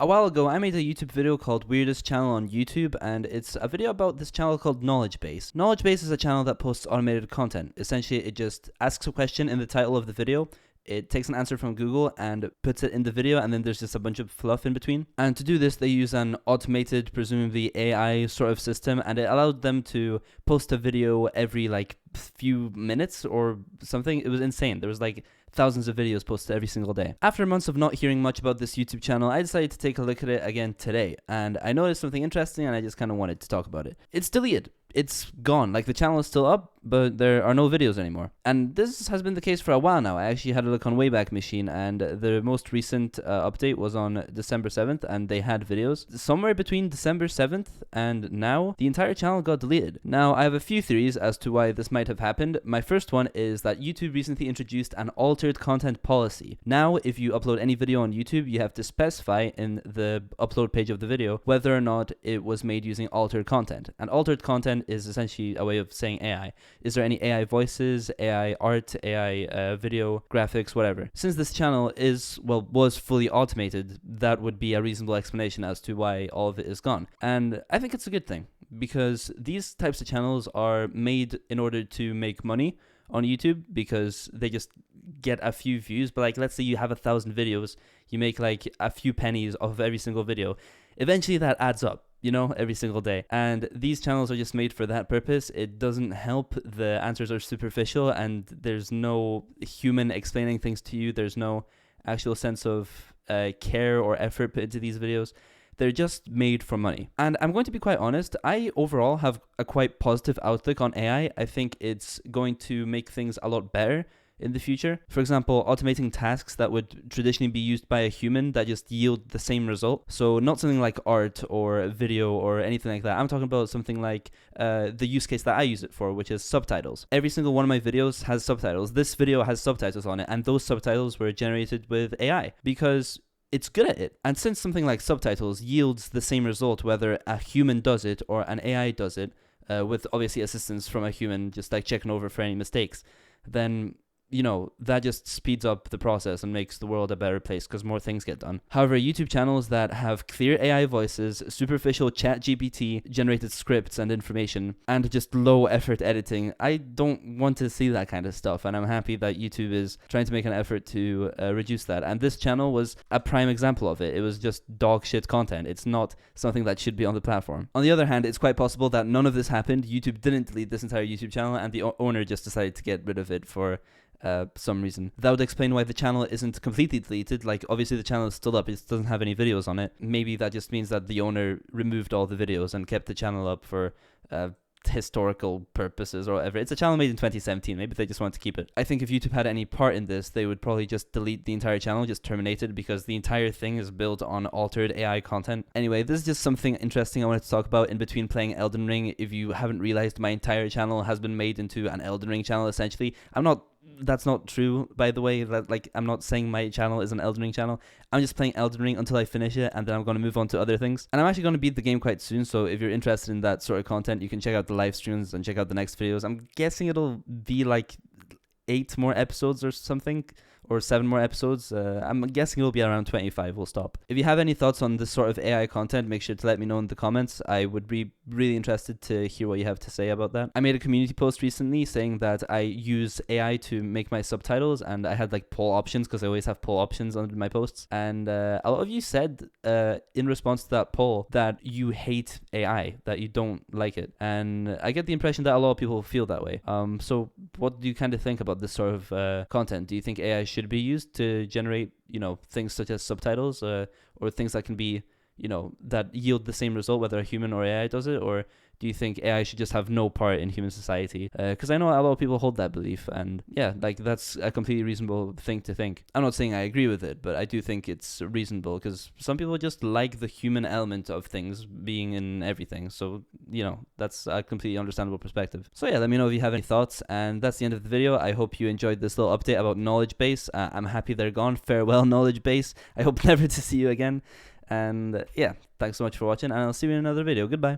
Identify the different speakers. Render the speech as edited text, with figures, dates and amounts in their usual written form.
Speaker 1: A while ago, I made a YouTube video called Weirdest Channel on YouTube, and it's a video about this channel called Knowledge Base. Knowledge Base is a channel that posts automated content. Essentially, it just asks a question in the title of the video. It takes an answer from Google and puts it in the video, and then there's just a bunch of fluff in between. And to do this, they use an automated, presumably AI sort of system, and it allowed them to post a video every few minutes or something. It was insane. There was thousands of videos posted every single day. After months of not hearing much about this YouTube channel, I decided to take a look at it again today, and I noticed something interesting, and I just kind of wanted to talk about it. It's deleted. It's gone. The channel is still up, but there are no videos anymore. And this has been the case for a while now. I actually had a look on Wayback Machine, and the most recent update was on December 7th, and they had videos. Somewhere between December 7th and now, the entire channel got deleted. Now, I have a few theories as to why this might have happened. My first one is that YouTube recently introduced an altered content policy. Now, if you upload any video on YouTube, you have to specify in the upload page of the video whether or not it was made using altered content. And altered content is essentially a way of saying AI. Is there any AI voices, AI art, AI video, graphics, whatever? Since this channel was fully automated, that would be a reasonable explanation as to why all of it is gone. And I think it's a good thing, because these types of channels are made in order to make money on YouTube, because they just get a few views. But let's say you have 1,000 videos, you make a few pennies off of every single video. Eventually that adds up, every single day. And these channels are just made for that purpose. It doesn't help. The answers are superficial, and there's no human explaining things to you. There's no actual sense of care or effort put into these videos. They're just made for money. And I'm going to be quite honest, I overall have a quite positive outlook on AI. I think it's going to make things a lot better in the future. For example, automating tasks that would traditionally be used by a human that just yield the same result. So not something like art or video or anything like that. I'm talking about something like the use case that I use it for, which is subtitles. Every single one of my videos has subtitles. This video has subtitles on it, and those subtitles were generated with AI because it's good at it. And since something like subtitles yields the same result whether a human does it or an AI does it, with obviously assistance from a human just checking over for any mistakes, then that just speeds up the process and makes the world a better place because more things get done. However, YouTube channels that have clear AI voices, superficial ChatGPT generated scripts and information, and just low effort editing, I don't want to see that kind of stuff. And I'm happy that YouTube is trying to make an effort to reduce that. And this channel was a prime example of it. It was just dog shit content. It's not something that should be on the platform. On the other hand, it's quite possible that none of this happened. YouTube didn't delete this entire YouTube channel, and the owner just decided to get rid of it for some reason. That would explain why the channel isn't completely deleted. Obviously the channel is still up, it doesn't have any videos on it. Maybe that just means that the owner removed all the videos and kept the channel up for historical purposes or whatever. It's a channel made in 2017. Maybe they just want to keep it. I think if YouTube had any part in this, they would probably just delete the entire channel, just terminate it, because the entire thing is built on altered AI content. Anyway, this is just something interesting I wanted to talk about in between playing Elden Ring. If you haven't realized, my entire channel has been made into an Elden Ring channel, essentially. That's not true, by the way. I'm not saying my channel is an Elden Ring channel. I'm just playing Elden Ring until I finish it, and then I'm going to move on to other things. And I'm actually going to beat the game quite soon, so if you're interested in that sort of content, you can check out the live streams and check out the next videos. I'm guessing it'll be 8 more episodes or something, or 7 more episodes. I'm guessing it'll be around 25. We'll stop. If you have any thoughts on this sort of AI content, make sure to let me know in the comments. I would be really interested to hear what you have to say about that. I made a community post recently saying that I use AI to make my subtitles, and I had poll options, because I always have poll options under my posts. And a lot of you said in response to that poll that you hate AI, that you don't like it. And I get the impression that a lot of people feel that way. So what do you kind of think about this sort of content? Do you think AI should be used to generate, things such as subtitles, or things that can be, that yield the same result whether a human or AI does it? Or do you think AI should just have no part in human society? Because I know a lot of people hold that belief, and yeah, that's a completely reasonable thing to think. I'm not saying I agree with it, but I do think it's reasonable, because some people just like the human element of things being in everything. So, that's a completely understandable perspective. So yeah, let me know if you have any thoughts, and that's the end of the video. I hope you enjoyed this little update about Knowledge Base. I'm happy they're gone. Farewell, Knowledge Base. I hope never to see you again. And yeah, thanks so much for watching, and I'll see you in another video. Goodbye.